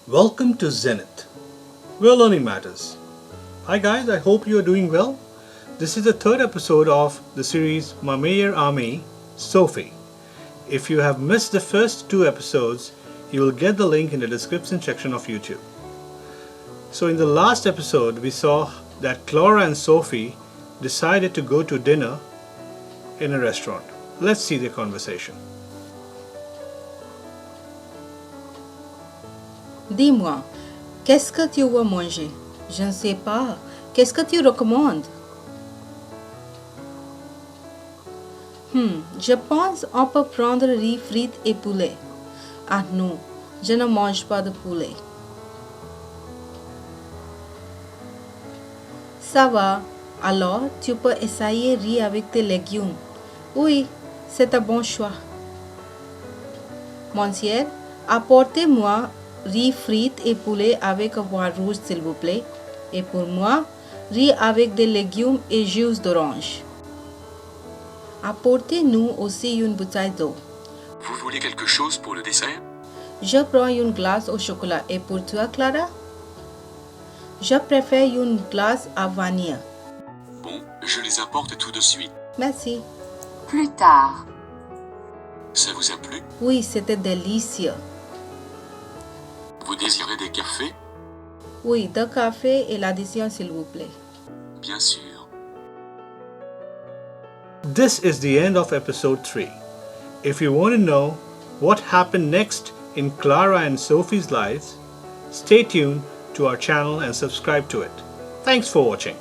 Welcome to Zenith, where learning matters. Hi guys, I hope you are doing well. This is the third episode of the series Meilleure Amie, Sophie. If you have missed the first two episodes, you will get the link in the description section of YouTube. So in the last episode, we saw that Clara and Sophie decided to go to dinner in a restaurant. Let's see their conversation. Dis-moi, qu'est-ce que tu veux manger? Je ne sais pas. Qu'est-ce que tu recommandes? Je pense on peut prendre riz, frites et poulet. Ah non, je ne mange pas de poulet. Ça va. Alors, tu peux essayer riz avec tes légumes. Oui, c'est un bon choix. Monsieur, apportez-moi riz, frites et poulet avec un pois rouge, s'il vous plaît. Et pour moi, riz avec des légumes et jus d'orange. Apportez-nous aussi une bouteille d'eau. Vous voulez quelque chose pour le dessert? Je prends une glace au chocolat. Et pour toi, Clara? Je préfère une glace à vanille. Bon, je les apporte tout de suite. Merci. Plus tard. Ça vous a plu? Oui, c'était délicieux. Vous désirez des cafés? Oui, 2 cafés et l'addition, s'il vous plaît. Bien sûr. This is the end of episode 3. If you want to know what happened next in Clara and Sophie's lives, stay tuned to our channel and subscribe to it. Thanks for watching.